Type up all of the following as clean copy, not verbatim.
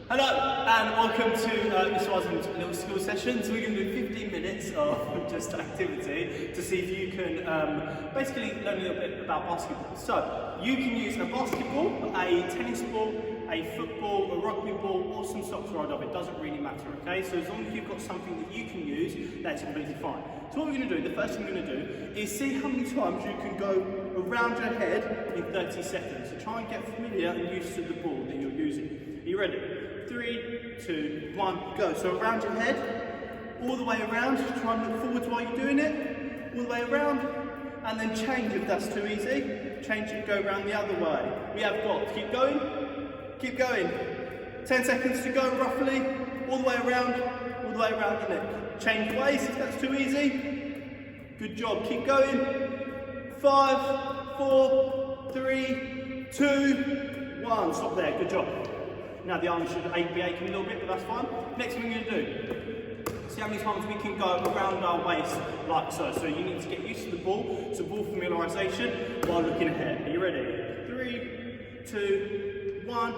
Hello and welcome to Mr Wiseman's little school session. So we're going to do 15 minutes of just activity to see if you can basically learn a little bit about basketball. So you can use a basketball, a tennis ball, a football, a rugby ball or some socks right off. It doesn't really matter, okay? So as long as you've got something that you can use, that's completely fine. So what we're going to do, the first thing we're going to do is see how many times you can go around your head in 30 seconds. So try and get familiar and used to the ball that you're using. Are you ready? 3, 2, 1, go. So around your head, all the way around. Try and look forwards while you're doing it. All the way around, and then change if that's too easy. Change it, go around the other way. We have got, keep going, keep going. 10 seconds to go roughly. All the way around the neck. Change ways if that's too easy. Good job, keep going. 5, 4, 3, 2, 1. Stop there, good job. Now the arms should be aching a little bit, but that's fine. Next thing we're going to do, see how many times we can go around our waist like so. So you need to get used to the ball, so ball familiarisation while looking ahead. Are you ready? 3, 2, 1,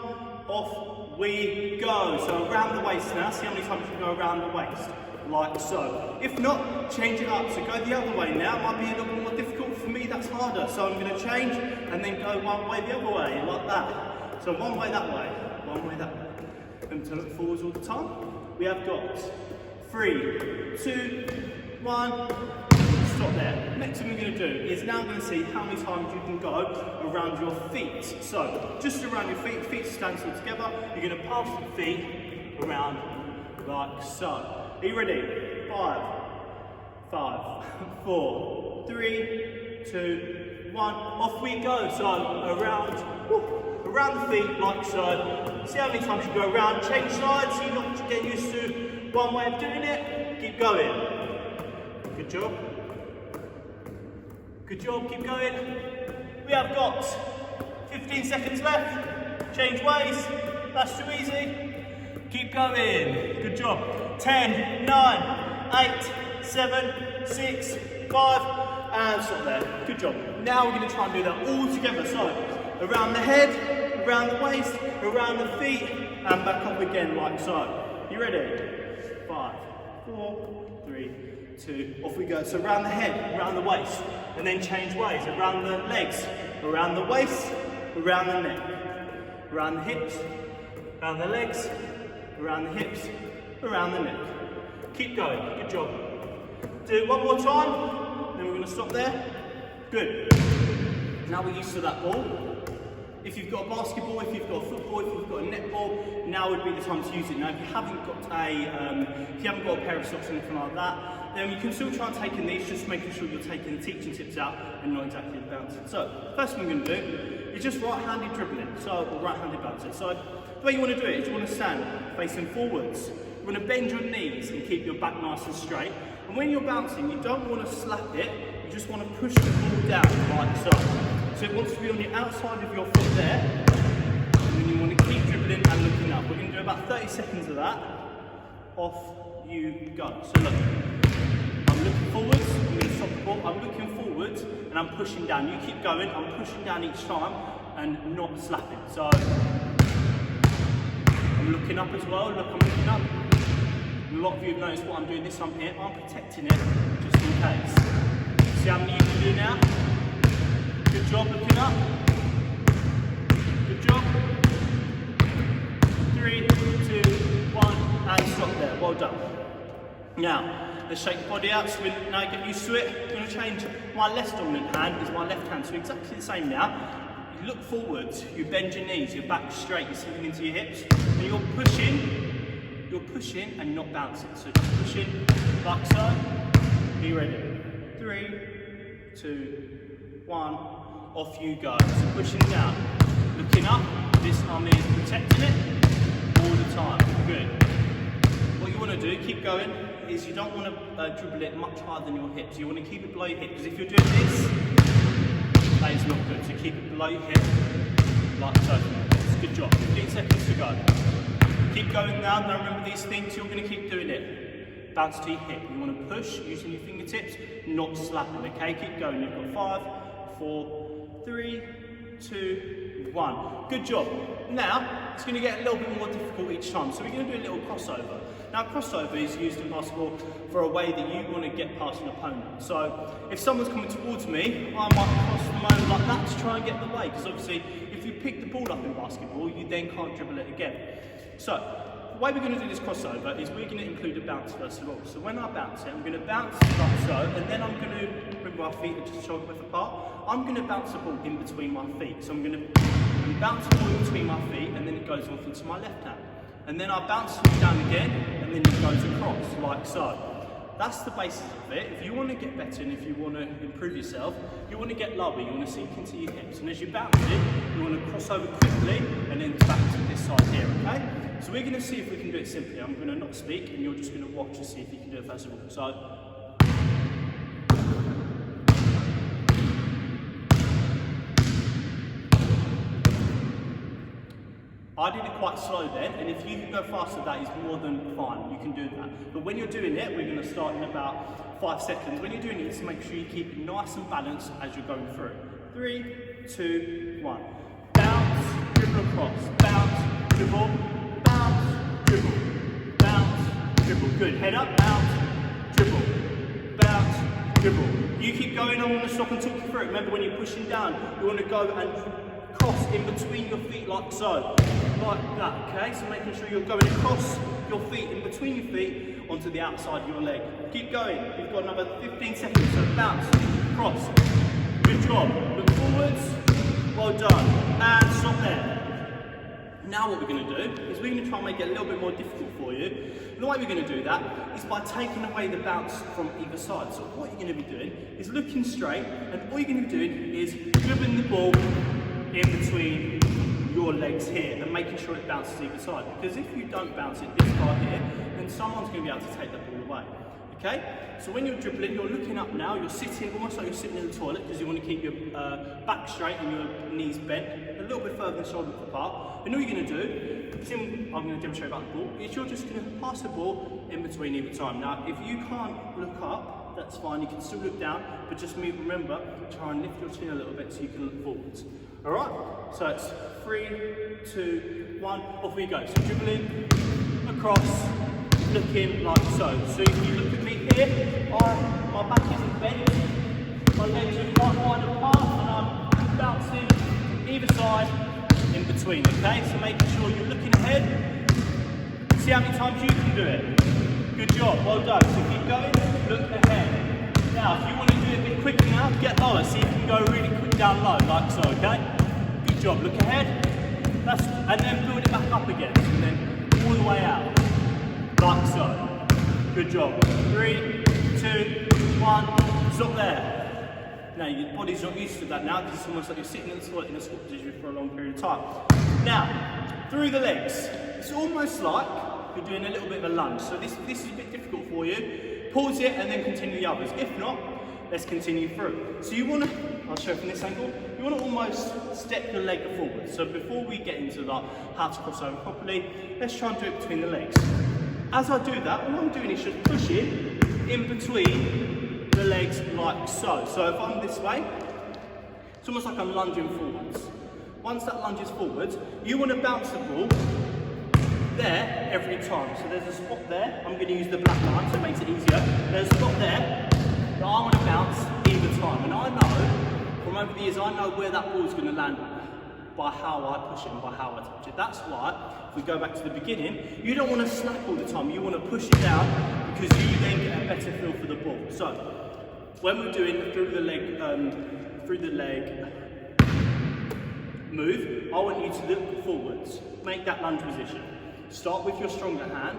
off we go. So around the waist now, see how many times you can go around the waist, like so. If not, change it up. So go the other way now. It might be a little bit more difficult for me, that's harder. So I'm going to change and then go one way the other way, like that. So one way that way. One way that way. And to look forwards all the time. We have got 3, 2, 1. Stop there. Next thing we're going to do is now going to see how many times you can go around your feet. So just around your feet, feet stand still together. You're going to pass the feet around like so. Are you ready? 5, 4, 3, 2, 1. Off we go. So around the feet like so. See how many times you go around, change sides so you're not getting used to one way of doing it. Keep going. Good job. Good job, keep going. We have got 15 seconds left. Change ways. That's too easy. Keep going. Good job. 10, 9, 8, 7, 6, 5, and stop there. Good job. Now we're going to try and do that all together. So around the head, around the waist, around the feet, and back up again like so. You ready? 5, 4, 3, 2, off we go. So around the head, around the waist, and then change ways. Around the legs, around the waist, around the neck, around the hips, around the legs, around the hips, around the neck. Keep going, good job. Do it one more time, then we're going to stop there. Good. Now we're used to that ball. If you've got a basketball, if you've got a football, if you've got a netball, now would be the time to use it. Now, if you haven't got a pair of socks or anything like that, then you can still try and take in these, just making sure you're taking the teaching tips out and not exactly the bouncing. So, first thing we're going to do is just right-handed dribbling, or right-handed bouncing. So, the way you want to do it is you want to stand facing forwards. You want to bend your knees and keep your back nice and straight. And when you're bouncing, you don't want to slap it, you just want to push the ball down like so. So it wants to be on the outside of your foot there, and then you want to keep dribbling and looking up. We're going to do about 30 seconds of that. Off you go. So look, I'm looking forwards, I'm going to stop the ball, I'm looking forwards, and I'm pushing down. You keep going, I'm pushing down each time, and not slapping. So, I'm looking up as well, look, I'm looking up. And a lot of you have noticed what I'm doing this time here, I'm protecting it, just in case. See how many you can do now? Good job looking up. Good job. 3, 2, 1, and stop there. Well done. Now, let's shake the body out so we now get used to it. I'm going to change my less dominant hand is my left hand. So exactly the same now. You look forwards, you bend your knees, your back straight, you're sinking into your hips. And you're pushing and not bouncing. So just pushing like so. Be ready. 3, 2, 1. Off you go. So pushing down, looking up. This arm is protecting it all the time. Good. What you want to do, keep going, is you don't want to dribble it much higher than your hips. You want to keep it below your hips. Because if you're doing this, that is not good. So keep it below your hip, like so. It's a good job. 15 seconds to go. Keep going now. Now remember these things. You're going to keep doing it. Bounce to your hip. You want to push using your fingertips, not slapping. Okay, keep going. You've got 5, 4, 3, 2, 1. Good job. Now, it's going to get a little bit more difficult each time, so we're going to do a little crossover. Now, crossover is used in basketball for a way that you want to get past an opponent. So, if someone's coming towards me, I might cross them over like that to try and get the way, because obviously, if you pick the ball up in basketball, you then can't dribble it again. So, the way we're going to do this crossover is we're going to include a bounce first of all. So when I bounce it, I'm going to bounce like so, and then I'm going to bring my feet just shoulder width apart. I'm going to bounce the ball in between my feet. So I'm going to bounce the ball in between my feet, and then it goes off into my left hand. And then I bounce it down again, and then it goes across, like so. That's the basis of it. If you want to get better and if you want to improve yourself, you want to get lower, you want to sink into your hips. And as you bounce it, you want to cross over quickly and then back to this side here, okay? So we're going to see if we can do it simply. I'm going to not speak and you're just going to watch and see if you can do it first of all. So, I did it quite slow then, and if you can go faster, that is more than fine. You can do that. But when you're doing it, we're going to start in about 5 seconds. When you're doing it, just make sure you keep it nice and balanced as you're going through. 3, 2, 1. Bounce, dribble across. Bounce, dribble, bounce, dribble, bounce, dribble. Good. Head up, bounce, dribble, bounce, dribble. You keep going. I want to stop and talk you through it. Remember, when you're pushing down, you want to go and cross in between your feet like so, like that, okay? So making sure you're going across your feet, in between your feet, onto the outside of your leg. Keep going, you've got another 15 seconds, so bounce, cross, good job. Look forwards, well done, and stop there. Now what we're going to do is we're going to try and make it a little bit more difficult for you. And the way we're going to do that is by taking away the bounce from either side. So what you're going to be doing is looking straight, and all you're going to be doing is dribbling the ball in between your legs here and making sure it bounces either side, because if you don't bounce it this far here, then someone's going to be able to take that ball away. Okay, so when you're dribbling, you're looking up now, you're sitting almost like you're sitting in the toilet, because you want to keep your back straight and your knees bent a little bit further than shoulder width apart. And all you're going to do, I'm going to demonstrate about the ball, is you're just going to pass the ball in between either time. Now if you can't look up, that's fine, you can still look down, but just remember, try and lift your chin a little bit so you can look forwards. Alright, so it's 3, 2, 1, off we go. So dribbling, across, looking like so. So if you look at me here, my back isn't bent, my legs are quite wide apart, and I'm bouncing either side in between, okay? So making sure you're looking ahead, see how many times you can do it. Good job, well done. So keep going, look ahead. Now, if you want to do it a bit quicker now, get lower. See if you can go really quick down low, like so, okay? Good job, look ahead. And then build it back up again. And then all the way out, like so. Good job. 3, 2, 1, stop there. Now, your body's not used to that now, because it's almost like you're sitting in the toilet in a squat position for a long period of time. Now, through the legs. It's almost like you're doing a little bit of a lunge. So this is a bit difficult for you. Pause it and then continue the others. If not, let's continue through. So you want to, I'll show you from this angle, you want to almost step your leg forward. So before we get into like how to cross over properly, let's try and do it between the legs. As I do that, all I'm doing is just pushing in between the legs like so. So if I'm this way, it's almost like I'm lunging forwards. Once that lunges forwards, you want to bounce the ball there every time. So there's a spot there, I'm going to use the black line so it makes it easier. There's a spot there that I want to bounce either time, and I know from over the years, I know where that ball is going to land by how I push it and by how I touch it. That's why, if we go back to the beginning, you don't want to snap all the time, you want to push it down, because you then get a better feel for the ball. So when we're doing through the leg move, I want you to look forwards, make that lunge position. Start with your stronger hand,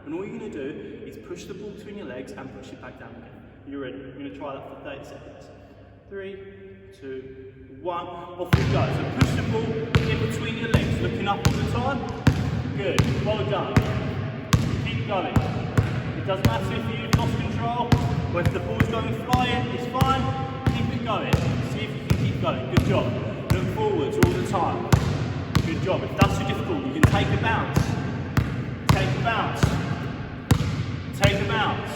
and all you're going to do is push the ball between your legs and push it back down again. You ready? We're going to try that for 30 seconds. 3, 2, 1, off we go. So push the ball in between your legs, looking up all the time. Good, well done. Keep going. It doesn't matter if you've lost control, or if the ball's going flying, it's fine. Keep it going. See if you can keep going. Good job. Look forwards all the time. Good job. If that's too difficult, you can take a bounce. Take a bounce. Take a bounce.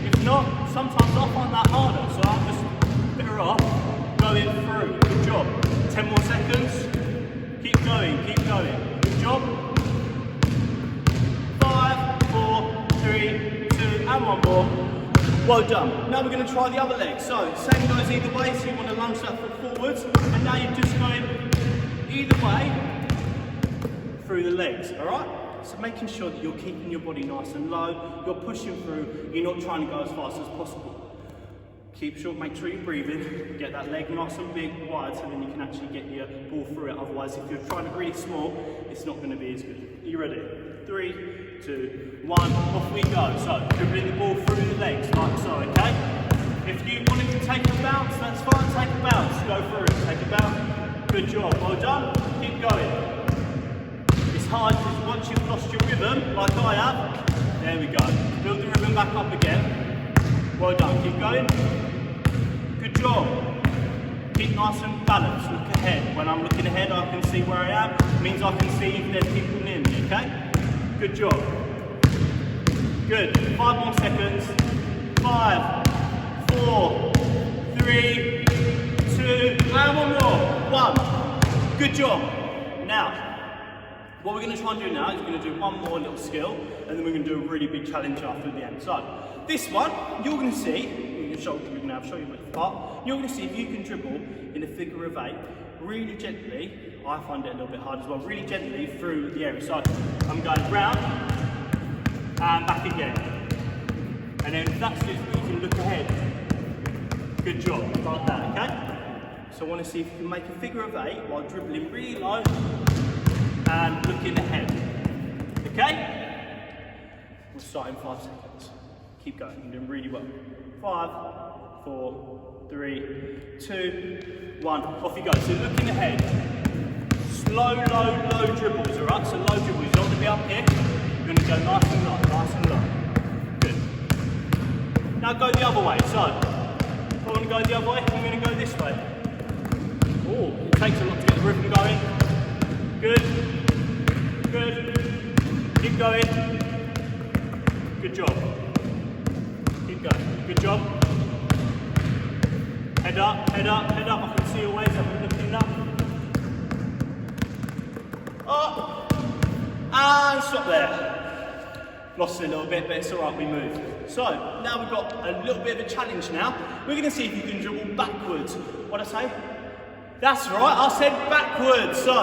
If not, sometimes I find that harder, so I'm just better off going through. Good job. 10 more seconds. Keep going, keep going. Good job. 5, 4, 3, 2, and one more. Well done. Now we're going to try the other leg. So, same goes either way, so you want to lunge that foot forwards, and now you're just going either way through the legs, alright? So making sure that you're keeping your body nice and low, you're pushing through, you're not trying to go as fast as possible. Keep short, make sure you're breathing, get that leg nice and big, wide, so then you can actually get your ball through it. Otherwise, if you're trying it really small, it's not going to be as good. Are you ready? 3, 2, 1, off we go. So, dribbling the ball through the legs, like so, okay? If you wanted to take a bounce, that's fine, take a bounce, go through it, take a bounce. Good job, well done, keep going. It's hard because once you've lost your rhythm, like I have, there we go. Build the rhythm back up again. Well done, keep going. Good job. Keep nice and balanced, look ahead. When I'm looking ahead, I can see where I am. It means I can see if there's people near me, okay? Good job. Good, 5 more seconds. 5, 4, 3, 2, and one more. 1. Good job. Now, what we're going to try and do now is we're going to do one more little skill, and then we're going to do a really big challenge after the end. So, this one, you're going to see, you can show you with the part, you're going to see if you can dribble in a figure of 8, really gently. I find it a little bit hard as well, really gently through the area. So, I'm going round, and back again. And then if that's good, you can look ahead. Good job, like that, okay? So I want to see if you can make a figure of 8 while dribbling really low and looking ahead. Okay? We'll start in 5 seconds. Keep going, you're doing really well. 5, 4, 3, 2, 1. Off you go. So looking ahead. Slow, low dribbles, alright? So low dribbles. You don't want to be up here. You're going to go nice and low, nice and low. Good. Now go the other way. So, if I want to go the other way, I'm going to go this way. Oh, it takes a lot to get the rhythm going. Good. Good. Keep going. Good job. Keep going. Good job. Head up, head up, head up. I can see your waist. I'm looking up. Up. And stop there. Lost it a little bit, but it's alright, we move. So, now we've got a little bit of a challenge now. We're going to see if you can dribble backwards. What'd I say? That's right, I said backwards. So,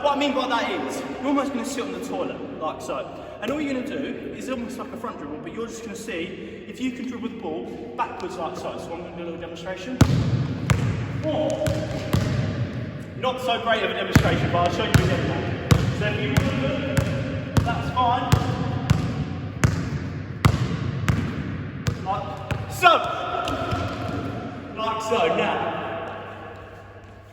what I mean by that is, you're almost going to sit on the toilet, like so. And all you're going to do is almost like a front dribble, but you're just going to see if you can dribble the ball backwards like so. So I'm going to do a little demonstration. Or, not so great of a demonstration, but I'll show you again. So if you want to do it, that's fine. Like so. Like so. Now,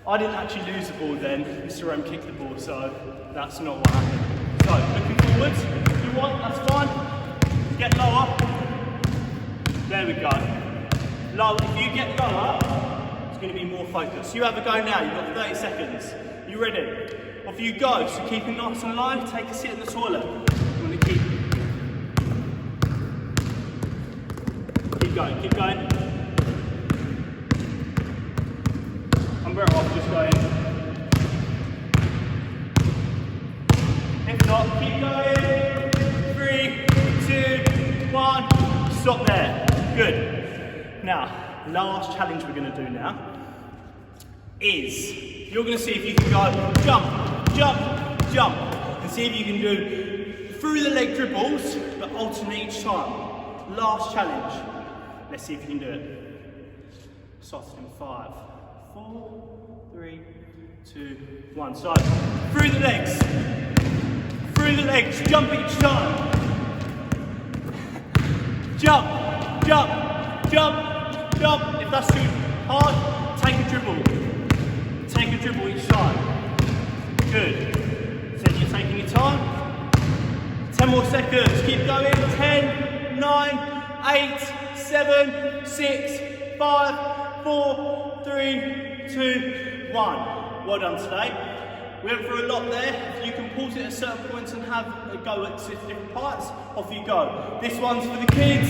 I didn't actually lose the ball then. Mr. Rome kicked the ball, so that's not what happened. So, looking forwards, if you want, that's fine. Get lower. There we go. Low, if you get lower, it's going to be more focused. You have a go now, you've got 30 seconds. You ready? Off you go. So keep it nice and low, take a sit in the toilet. You want to keep going, keep going. I'm better off just going. If not, keep going. 3, 2, 1. Stop there. Good. Now, last challenge we're going to do now is you're going to see if you can go jump, jump, jump, and see if you can do through the leg dribbles, but alternate each time. Last challenge. Let's see if you can do it. Starting in 5, 4, 3, 2, 1. So, through the legs. Through the legs. Jump each time. Jump, jump, jump, jump. If that's too hard, take a dribble. Take a dribble each time. Good. So you're taking your time. 10 more seconds. Keep going. 10, 9, 8, 7, 6, 5, 4, 3, 2, 1. Well done today. We went through a lot there. If you can pause it at certain points and have a go at different parts, off you go. This one's for the kids.